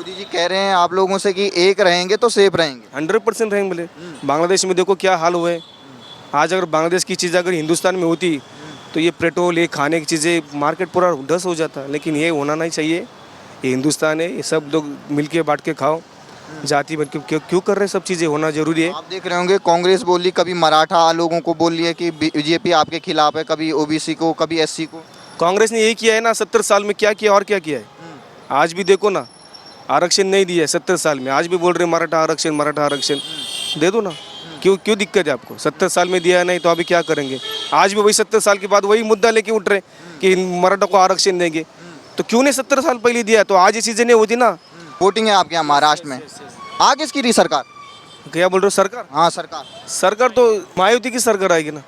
मोदी जी कह रहे हैं आप लोगों से कि एक रहेंगे तो सेफ रहेंगे। 100% रहेंगे बोले। बांग्लादेश में देखो क्या हाल हुआ है। आज अगर बांग्लादेश की चीज़ अगर हिंदुस्तान में होती तो ये पेट्रोल, ये खाने की चीज़ें, मार्केट पूरा ध्वस्त हो जाता। लेकिन ये होना नहीं चाहिए। ये हिंदुस्तान है, ये सब लोग मिल के बांट के खाओ। जाति बन के क्यों क्यों कर रहे हैं, सब चीज़ें होना जरूरी है। आप देख रहे होंगे कांग्रेस बोली, कभी मराठा लोगों को बोल रही है कि बीजेपी आपके खिलाफ है, कभी ओबीसी को, कभी एससी को। कांग्रेस ने यही किया है ना, 70 साल में क्या किया और क्या किया है। आज भी देखो ना, आरक्षण नहीं दिया है 70 साल में। आज भी बोल रहे हैं मराठा आरक्षण, मराठा आरक्षण। दे दो ना, क्यों क्यों दिक्कत है आपको? 70 साल में दिया है नहीं तो अभी क्या करेंगे? आज भी वही 70 साल के बाद वही मुद्दा लेके उठ रहे हैं कि मराठा को आरक्षण देंगे। तो क्यों नहीं 70 साल पहले दिया? तो आज ये चीज़ें नहीं होती ना। वोटिंग है आपके यहाँ महाराष्ट्र में, आ किसकी रही सरकार? क्या बोल रहे हो? सरकार? हाँ सरकार। सरकार तो मायावती की सरकार आएगी ना।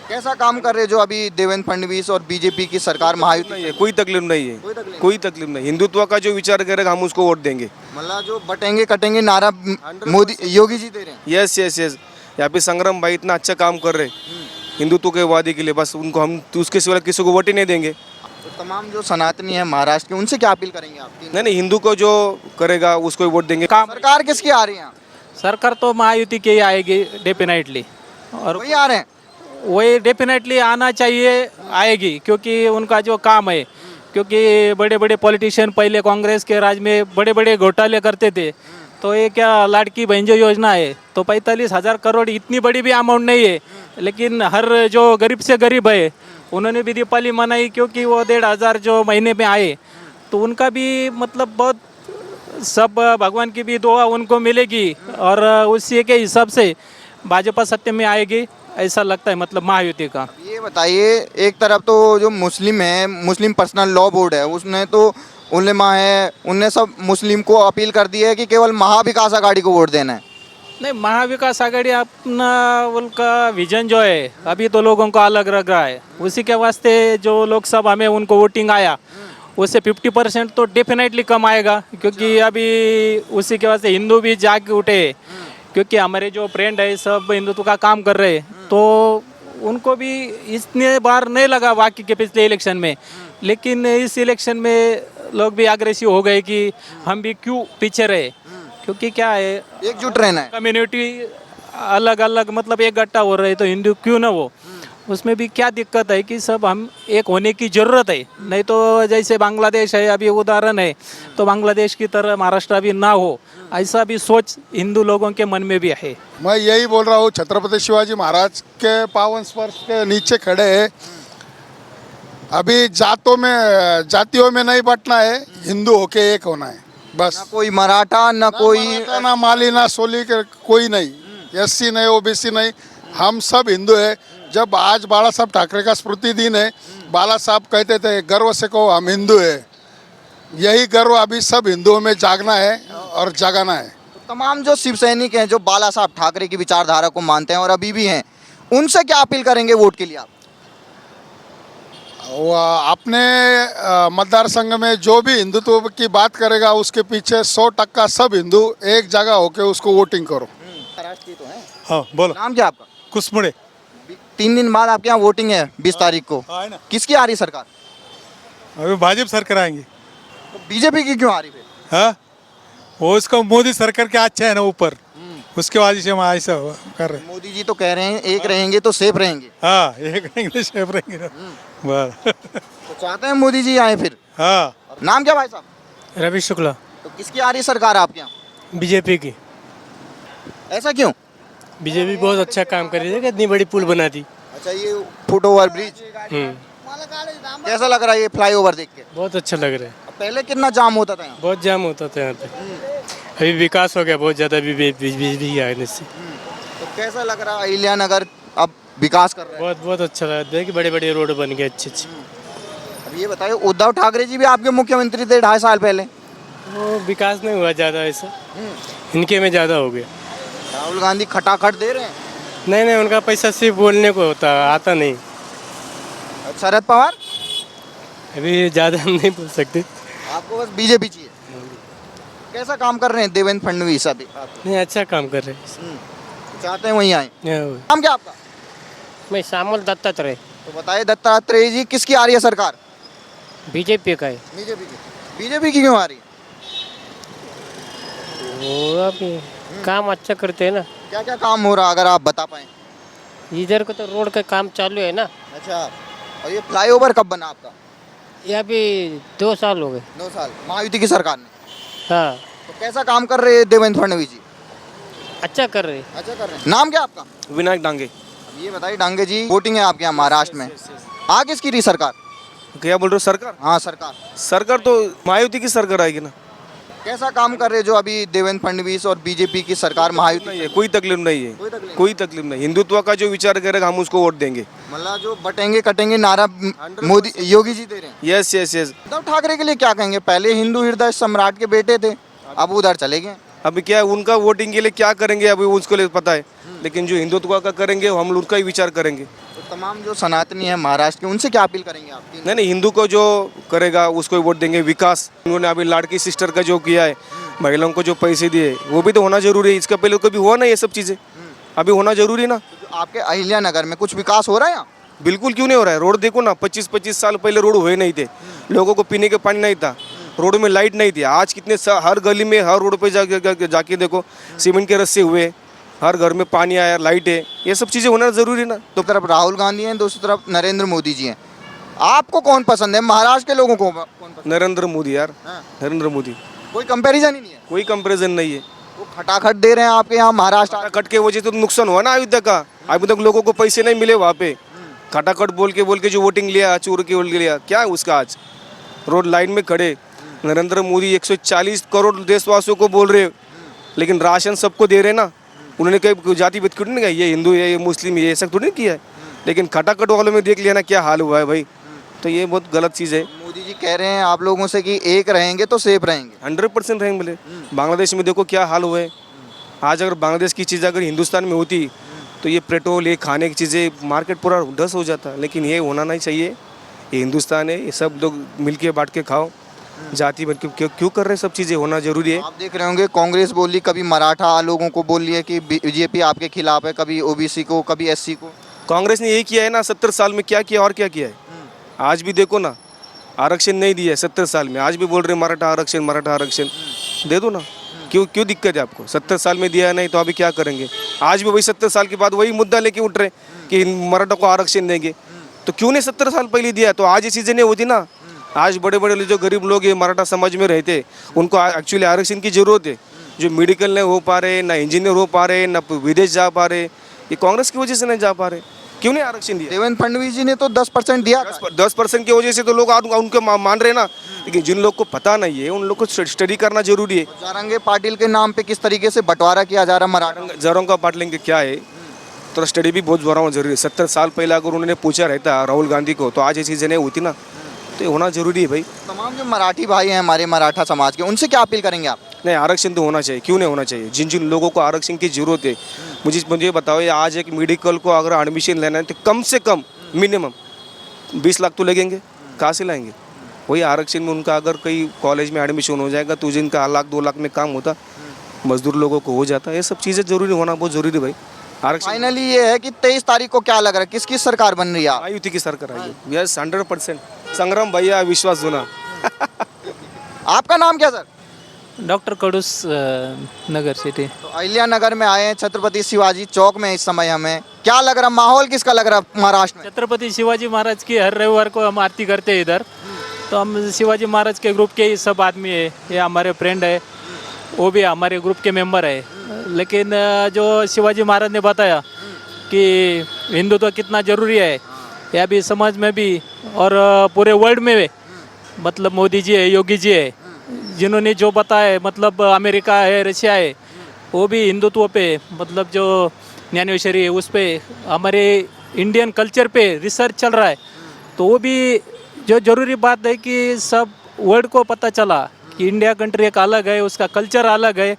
कैसा काम कर रहे हैं जो अभी देवेंद्र फडणवीस और बीजेपी की सरकार महायुति? नहीं है, कोई तकलीफ नहीं है। कोई तकलीफ कोई तकलीफ नहीं। हिंदुत्व का जो विचार करेगा हम उसको वोट देंगे। मतलब जो बटेंगे कटेंगे नारा मोदी योगी जी दे रहे हैं। Yes yes yes. यहाँ पे संग्राम भाई इतना अच्छा काम कर रहे हैं हिंदुत्व के वादे के लिए। बस उनको हम तो उसके सिवा किसी को वोट ही नहीं देंगे। तो तमाम जो सनातनी है महाराष्ट्र के, उनसे क्या अपील करेंगे आप? नहीं नहीं, हिंदू को जो करेगा उसको ही वोट देंगे। सरकार किसकी आ रही है यहाँ? सरकार तो महायुति की ही आएगी डेफिनेटली, और वही आ रहे हैं। वही डेफिनेटली आना चाहिए, आएगी, क्योंकि उनका जो काम है। क्योंकि बड़े बड़े पॉलिटिशियन पहले कांग्रेस के राज में बड़े बड़े घोटाले करते थे। तो ये क्या लाड़की बहन जो योजना है, तो 45,000 करोड़ इतनी बड़ी भी अमाउंट नहीं है। लेकिन हर जो गरीब से गरीब है उन्होंने भी दीपावली मनाई, क्योंकि वो 1,500 जो महीने में आए, तो उनका भी मतलब बहुत सब भगवान की भी दुआ उनको मिलेगी, और उसी के हिसाब से भाजपा सत्य में आएगी, ऐसा लगता है, मतलब महायुति का। ये बताइए, एक तरफ तो जो मुस्लिम है, मुस्लिम पर्सनल लॉ बोर्ड है, उसने तो उलेमा है, उनने सब मुस्लिम को अपील कर दी है कि केवल महाविकास आघाड़ी को वोट देना है। नहीं, महाविकास आघाड़ी अपना उनका विजन जो है अभी तो लोगों को अलग लग रहा है। उसी के वास्ते जो लोकसभा में उनको वोटिंग आया उससे 50% तो डेफिनेटली कम आएगा, क्योंकि अभी उसी के वास्ते हिंदू भी जाग उठे। क्योंकि हमारे जो फ्रेंड है सब हिंदुत्व का काम कर रहे हैं, तो उनको भी इतने बार नहीं लगा बाकी के पिछले इलेक्शन में। लेकिन इस इलेक्शन में लोग भी अग्रेसिव हो गए कि हम भी क्यों पीछे रहे, क्योंकि क्या है, एकजुट रहना है। कम्युनिटी अलग अलग मतलब एक गट्टा हो रहे, तो हिंदू क्यों ना हो। उसमें भी क्या दिक्कत है कि सब हम एक होने की ज़रूरत है। नहीं तो जैसे बांग्लादेश है अभी उदाहरण है, तो बांग्लादेश की तरह महाराष्ट्र अभी ना हो, ऐसा भी सोच हिंदू लोगों के मन में भी है। मैं यही बोल रहा हूँ, छत्रपति शिवाजी महाराज के पावन स्पर्श के नीचे खड़े हैं। अभी जातियों में नहीं बंटना है, हिंदू होके एक होना है बस। ना कोई मराठा, ना कोई ना माली, ना सोली, कोई नहीं, एससी नहीं, ओबीसी नहीं, हम सब हिंदू है। जब आज बाला साहब ठाकरे का स्मृति दिन है, बाला साहब कहते थे गर्व से कहो हम हिंदू है। यही गर्व अभी सब हिंदुओं में जागना है और जगाना है। तमाम जो शिव सैनिक हैं जो बाला साहब ठाकरे की विचारधारा को मानते हैं और अभी भी हैं, उनसे क्या अपील करेंगे वोट के लिए आप? वो अपने मतदार संघ में जो भी हिंदुत्व की बात करेगा उसके पीछे 100% सब हिंदू एक जगह होके उसको वोटिंग करो। तो है। हाँ बोलो। नाम क्या आपका? कुसमुड़े। 3 दिन बाद आपके यहाँ वोटिंग है 20 तारीख को। हाँ, है ना। किसकी आ रही सरकार? अभी भाजपा सरकार आएंगे। तो बीजेपी की क्यों आ रही फिर? हाँ, वो उसका मोदी सरकार के अच्छा है ना ऊपर, उसके वजह से हम ऐसा कर रहे हैं। मोदी जी तो कह रहे हैं एक रहेंगे तो सेफ रहेंगे। हाँ, एक इंग्लिश शेफ रहेंगे ना। बस। तो चाहते हैं मोदी जी आए फिर। हाँ। नाम क्या भाई साहब? रवि शुक्ला। तो किसकी आ रही सरकार आपके यहाँ? बीजेपी की। ऐसा क्यों? बीजेपी बहुत अच्छा काम कर रही है, इतनी बड़ी पुल बना दी। अच्छा, ये फुट ओवर ब्रिज कैसा लग रहा है ये फ्लाईओवर देख के? बहुत अच्छा लग रहा है। पहले कितना जाम होता था यहाँ? बहुत जाम होता था यहाँ पे, अभी विकास हो गया बहुत ज़्यादा बिजली आने से। तो कैसा लग रहा है अहिल्या नगर अब विकास कर रहा है? बहुत बहुत अच्छा लगा, देखिए बड़े बड़े रोड बन गए अच्छे अच्छे। अब ये बताइए, उद्धव ठाकरे जी भी आपके मुख्यमंत्री थे 2.5 साल पहले। वो विकास नहीं हुआ ज़्यादा ऐसा, इनके में ज़्यादा हो गया। राहुल गांधी खटाखट दे रहे हैं। नहीं नहीं, उनका पैसा सिर्फ बोलने को होता, आता नहीं। शरद पवार? अभी ज़्यादा हम नहीं बोल सकते। आपको बस बीजेपी चाहिए। कैसा काम कर रहे हैं देवेंद्र फडणवीस अभी? नहीं, अच्छा काम कर रहे हैं। चाहते हैं वहीं आए। हैं। नाम क्या आपका? मैं श्यामल दत्तात्रेय। तो बताइए दत्तात्रेय जी, किसकी आ रही है सरकार? बीजेपी का है। बीजेपी की। बीजेपी की क्यों आ रही है? वो अभी काम अच्छा करते हैं ना। क्या क्या काम हो रहा अगर आप बता पाएं? इधर को तो रोड का काम चालू है ना। अच्छा, और ये फ्लाईओवर कब बना आपका? ये अभी 2 साल हो गए। 2 साल महायुति की सरकार ने। हाँ, तो कैसा काम कर रहे हैं देवेंद्र फडणवीस जी? अच्छा कर रहे। अच्छा कर रहे हैं। नाम क्या आपका? विनायक डांगे। अब ये बताइए डांगे जी, वोटिंग है आपके यहाँ महाराष्ट्र में, आ किसकी रही सरकार? क्या बोल रहे हो सरकार? हाँ सरकार। सरकार तो मायावती की सरकार आएगी ना। कैसा काम कर रहे हैं जो अभी देवेंद्र फडणवीस और बीजेपी की सरकार महायुति? नहीं है, कोई तकलीफ नहीं है, कोई तकलीफ कोई तकलीफ नहीं। हिंदुत्व का जो विचार करेगा हम उसको वोट देंगे। मतलब जो बटेंगे कटेंगे नारा मोदी योगी जी दे रहे हैं। Yes yes yes. Uddhav Thackeray के लिए क्या कहेंगे? पहले हिंदू हृदय सम्राट के बेटे थे, अब उधर चले गए। अभी क्या है, उनका वोटिंग के लिए क्या करेंगे अभी उसको लिए पता है, लेकिन जो हिंदुत्व का करेंगे हम उनका ही विचार करेंगे। तो तमाम जो सनातनी है महाराष्ट्र के, उनसे क्या अपील करेंगे आप? नहीं नहीं, हिंदू को जो करेगा उसको ही वोट देंगे। विकास उन्होंने अभी लाड़की सिस्टर का जो किया है, महिलाओं को जो पैसे दिए, वो भी तो होना जरूरी है। इसका पहले कभी हुआ ना ये सब चीज़ें, अभी होना जरूरी ना। तो आपके अहिल्या नगर में कुछ विकास हो रहा है यहाँ? बिल्कुल क्यों नहीं हो रहा है। रोड देखो ना, 25-25 साल पहले रोड हुए नहीं थे, लोगों को पीने के पानी नहीं था, रोड में लाइट नहीं थी। आज कितने हर गली में हर रोड पे जाके देखो सीमेंट के रस्से हुए, हर घर में पानी आया, लाइट है। ये सब चीज़ें होना ज़रूरी ना। तो तरफ राहुल गांधी हैं, दूसरी तरफ नरेंद्र मोदी जी हैं। आपको कौन पसंद है? महाराष्ट्र के लोगों को कौन पसंद नरेंद्र मोदी यार, हाँ। नरेंद्र मोदी, कोई कंपैरिजन ही नहीं है। कोई कंपैरिजन नहीं है। वो खटाखट दे रहे हैं आपके यहाँ महाराष्ट्र। खटाखट के वजह से तो नुकसान हुआ ना अयोध्या का। अभी तक लोगों को पैसे नहीं मिले वहाँ पे। खटाखट बोल के जो वोटिंग लिया, चोर के वोट लिया, क्या है उसका? आज रोड लाइन में खड़े नरेंद्र मोदी 140 करोड़ देशवासियों को बोल रहे, लेकिन राशन सबको दे रहे ना। उन्होंने कहीं जाति भेद क्यों नहीं किया, ये हिंदू है ये मुस्लिम है, ये ऐसा थोड़ी नहीं किया है। लेकिन खटाखट वालों में देख लिया ना क्या हाल हुआ है भाई। तो ये बहुत गलत चीज़ है। मोदी जी कह रहे हैं आप लोगों से कि एक रहेंगे तो सेफ रहेंगे। 100% रहेंगे बोले। बांग्लादेश में देखो क्या हाल हुआ है। आज अगर बांग्लादेश की चीज़ अगर हिंदुस्तान में होती तो ये पेट्रोल, ये खाने की चीज़ें, मार्केट पूरा ढस हो जाता। लेकिन ये होना नहीं चाहिए। ये हिंदुस्तान है, ये सब लोग मिल के बांट के खाओ। जाति बन के क्यों कर रहे हैं? सब चीज़ें होना जरूरी है। आप देख रहे होंगे कांग्रेस बोली, कभी मराठा लोगों को बोल रही है कि बीजेपी आपके खिलाफ है, कभी ओबीसी को, कभी एससी को। कांग्रेस ने यही किया है ना 70 साल में, क्या किया और क्या किया है। आज भी देखो ना, आरक्षण नहीं दिया है 70 साल में, आज भी बोल रहे मराठा आरक्षण दे दो ना। क्यों दिक्कत है आपको? 70 साल में दिया नहीं तो अभी क्या करेंगे? आज भी वही 70 साल के बाद वही मुद्दा लेके उठ रहे कि मराठा को आरक्षण देंगे। तो क्यों नहीं 70 साल पहले दिया? तो आज ये चीज़ें नहीं होती ना। आज बड़े बड़े जो गरीब लोग ये मराठा समाज में रहते, उनको एक्चुअली आरक्षण की ज़रूरत है। जो मेडिकल नहीं हो पा रहे, ना इंजीनियर हो पा रहे, ना विदेश जा पा रहे, ये कांग्रेस की वजह से नहीं जा पा रहे। क्यों नहीं आरक्षण दिया? देवेंद्र फडणवीस जी ने तो 10% दिया था। 10% की वजह से तो लोग उनको मान रहे ना। लेकिन जिन लोग को पता नहीं है उन लोग को स्टडी करना जरूरी है। जारंगे पाटिल के नाम पे किस तरीके से बंटवारा किया जा रहा है मराठा? जरों का पाट लेंगे क्या है, तो स्टडी भी बहुत जोरा जरूरी है। 70 साल पहले अगर उन्होंने पूछा रहता राहुल गांधी को तो आज ये चीज़ें नहीं होती ना। तो ये होना जरूरी है भाई। तमाम जो मराठी भाई हैं हमारे मराठा समाज के, उनसे क्या अपील करेंगे आप? नहीं, आरक्षण तो होना चाहिए। क्यों नहीं होना चाहिए? जिन जिन लोगों को आरक्षण की जरूरत है, मुझे बताओ, ये आज एक मेडिकल को अगर एडमिशन लेना है तो कम से कम मिनिमम 20 लाख तो लगेंगे। कहाँ से लाएंगे? वही आरक्षण में उनका अगर कहीं कॉलेज में एडमिशन हो जाएगा तो जिनका 1 लाख 2 लाख में काम होता, मजदूर लोगों को हो जाता। ये सब चीज़ें जरूरी होना बहुत जरूरी है भाई। आरक्षण फाइनली ये है कि 23 तारीख को क्या लग रहा है, किसकी सरकार बन रही है? महायुति की सरकार आई है। यस 100%। संग्राम भैया विश्वास जुना। आपका नाम क्या सर? डॉक्टर कडूस नगर सिटी। तो अहिल्या नगर में आए हैं, छत्रपति शिवाजी चौक में इस समय हमें क्या लग रहा है, माहौल किसका लग रहा है महाराष्ट्र में? छत्रपति शिवाजी महाराज की हर रविवार को हम आरती करते हैं इधर। तो हम शिवाजी महाराज के ग्रुप के ही सब आदमी है। ये हमारे फ्रेंड है, वो भी हमारे ग्रुप के मेंबर है। लेकिन जो शिवाजी महाराज ने बताया कि हिंदुत्व कितना ज़रूरी है, यह भी समाज में भी और पूरे वर्ल्ड में, मतलब मोदी जी है, योगी जी है, जिन्होंने जो बताया, मतलब अमेरिका है, रशिया है, वो भी हिंदुत्व पे, मतलब जो ज्ञानेश्वरी है उस पे, हमारे इंडियन कल्चर पे रिसर्च चल रहा है। तो वो भी जो ज़रूरी बात है कि सब वर्ल्ड को पता चला कि इंडिया कंट्री एक अलग है, उसका कल्चर अलग है।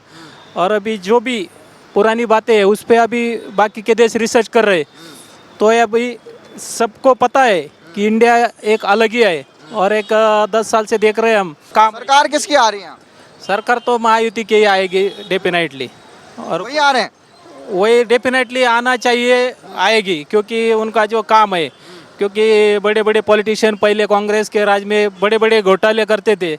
और अभी जो भी पुरानी बातें हैं उस पर अभी बाकी के देश रिसर्च कर रहे। तो ये अभी सबको पता है कि इंडिया एक अलग ही है। और एक 10 साल से देख रहे हैं हम काम। सरकार किसकी आ रही है? सरकार तो महायुति की ही आएगी डेफिनेटली। और वही आ रहे हैं। वही डेफिनेटली आना चाहिए, आएगी, क्योंकि उनका जो काम है, क्योंकि बड़े बड़े पॉलिटिशियन पहले कांग्रेस के राज में बड़े बड़े घोटाले करते थे,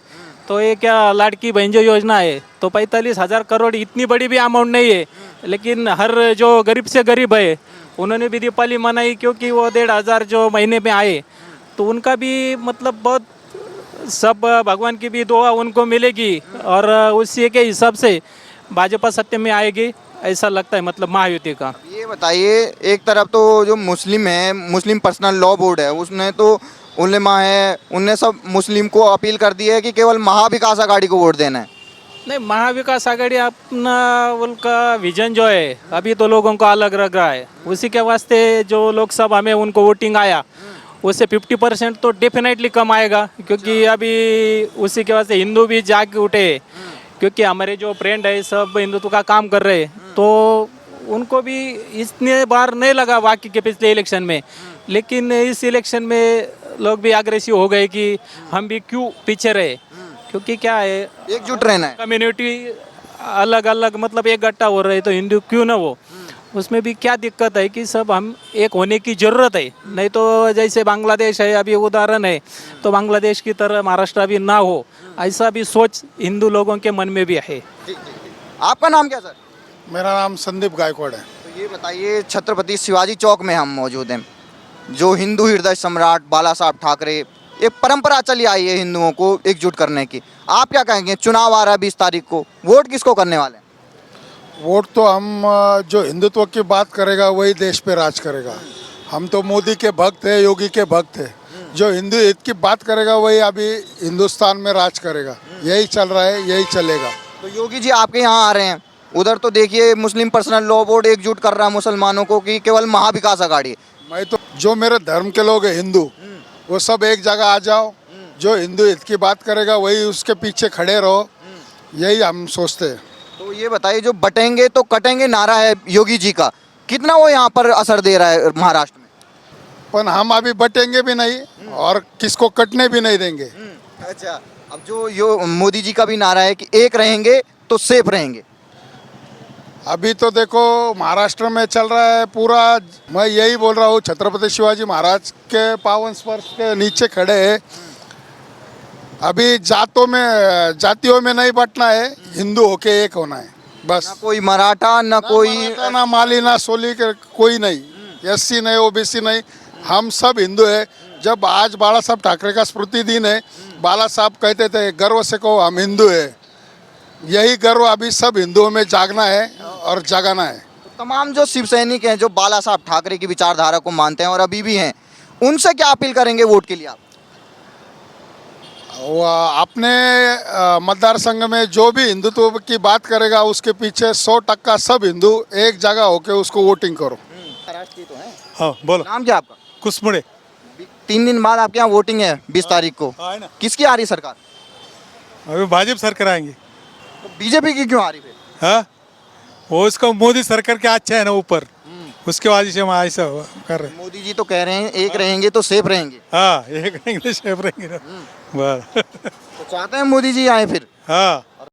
तो ये क्या लाड़की बहन जो योजना है तो 45,000 करोड़ इतनी बड़ी भी अमाउंट नहीं है, लेकिन हर जो गरीब से गरीब है उन्होंने भी दीपावली मनाई, क्योंकि वो 1,500 जो महीने में आए तो उनका भी मतलब बहुत सब भगवान की भी दुआ उनको मिलेगी और उसी के हिसाब से भाजपा सत्य में आएगी, ऐसा लगता है मतलब महायुति का। ये बताइए, एक तरफ तो जो मुस्लिम है, मुस्लिम पर्सनल लॉ बोर्ड है, उसने तो उलेमा है, उनने सब मुस्लिम को अपील कर दी है कि केवल महाविकास आघाड़ी को वोट देना है। नहीं, महाविकास आघाड़ी अपना उनका विजन जो है अभी तो लोगों को अलग लग रहा है, उसी के वास्ते जो लोकसभा में उनको वोटिंग आया उससे 50% तो डेफिनेटली कम आएगा, क्योंकि अभी उसी के वास्ते हिंदू भी जाग उठे, क्योंकि हमारे जो फ्रेंड है सब हिंदुत्व का काम कर रहे हैं तो उनको भी इतने बार नहीं लगा बाकी के पिछले इलेक्शन में, लेकिन इस इलेक्शन में लोग भी अग्रेसिव हो गए कि हम भी क्यों पीछे रहे, क्योंकि क्या है एकजुट रहना है। कम्युनिटी अलग अलग मतलब एक गट्टा हो रहे तो हिंदू क्यों ना हो, उसमें भी क्या दिक्कत है कि सब हम एक होने की ज़रूरत है। नहीं तो जैसे बांग्लादेश है अभी उदाहरण है, तो बांग्लादेश की तरह महाराष्ट्र अभी ना हो, ऐसा भी सोच हिंदू लोगों के मन में भी है। आपका नाम क्या सर? मेरा नाम संदीप गायकवाड़ है। तो ये बताइए, छत्रपति शिवाजी चौक में हम मौजूद हैं, जो हिंदू हृदय सम्राट बाला साहब ठाकरे, एक परंपरा चली आई है हिंदुओं को एकजुट करने की, आप क्या कहेंगे? चुनाव आ रहा है 20 तारीख को, वोट किसको करने वाले हैं? वोट तो हम जो हिंदुत्व की बात करेगा वही देश पे राज करेगा। हम तो मोदी के भक्त है, योगी के भक्त है। जो हिंदू हित की बात करेगा वही अभी हिंदुस्तान में राज करेगा। यही चल रहा है, यही चलेगा। तो योगी जी आपके यहाँ आ रहे हैं, उधर तो देखिए मुस्लिम पर्सनल लॉ बोर्ड एकजुट कर रहा है मुसलमानों को कि केवल महाविकास आघाड़ी। मैं तो जो मेरे धर्म के लोग हैं हिंदू, वो सब एक जगह आ जाओ, जो हिंदू हित की बात करेगा वही उसके पीछे खड़े रहो, यही हम सोचते हैं। तो ये बताइए, जो बटेंगे तो कटेंगे नारा है योगी जी का, कितना वो यहाँ पर असर दे रहा है महाराष्ट्र में? पर हम अभी बटेंगे भी नहीं और किसको कटने भी नहीं देंगे। अच्छा, अब जो मोदी जी का भी नारा है कि एक रहेंगे तो सेफ रहेंगे। अभी तो देखो महाराष्ट्र में चल रहा है पूरा, मैं यही बोल रहा हूँ, छत्रपति शिवाजी महाराज के पावन स्पर्श के नीचे खड़े हैं। अभी जातियों में नहीं बटना है, हिंदू होके एक होना है बस। ना कोई मराठा, ना कोई मराठा, ना माली, ना सोली, कोई नहीं, एससी नहीं, ओबीसी नहीं, हम सब हिंदू है। जब आज बाला साहब ठाकरे का स्मृति दिन है, बाला साहब कहते थे गर्व से कहो हम हिंदू है। यही गर्व अभी सब हिंदुओं में जागना है और जगाना है। तमाम जो शिव सैनिक हैं जो बाला साहब ठाकरे की विचारधारा को मानते हैं और अभी भी हैं, उनसे क्या अपील करेंगे वोट के लिए आप? वो अपने मतदार संघ में जो भी हिंदुत्व की बात करेगा उसके पीछे 100% सब हिंदू एक जगह होके उसको वोटिंग करो। हाँ बोलो। नाम क्या आपका? कुसमुड़े। 3 दिन बाद आपके यहाँ वोटिंग है 20 तारीख को, हाँ, है ना। किसकी आ रही सरकार? अभी भाजपा सरकार आएंगे। तो बीजेपी की क्यों आ रही फिर? हाँ, वो इसका मोदी सरकार के अच्छा है ना ऊपर, उसके वजह से हम ऐसा कर रहे हैं। मोदी जी तो कह रहे हैं एक रहेंगे तो सेफ रहेंगे, हाँ, एक इंग्लिश सेफ रहेंगे ना। बस। तो चाहते हैं मोदी जी आए फिर। हाँ,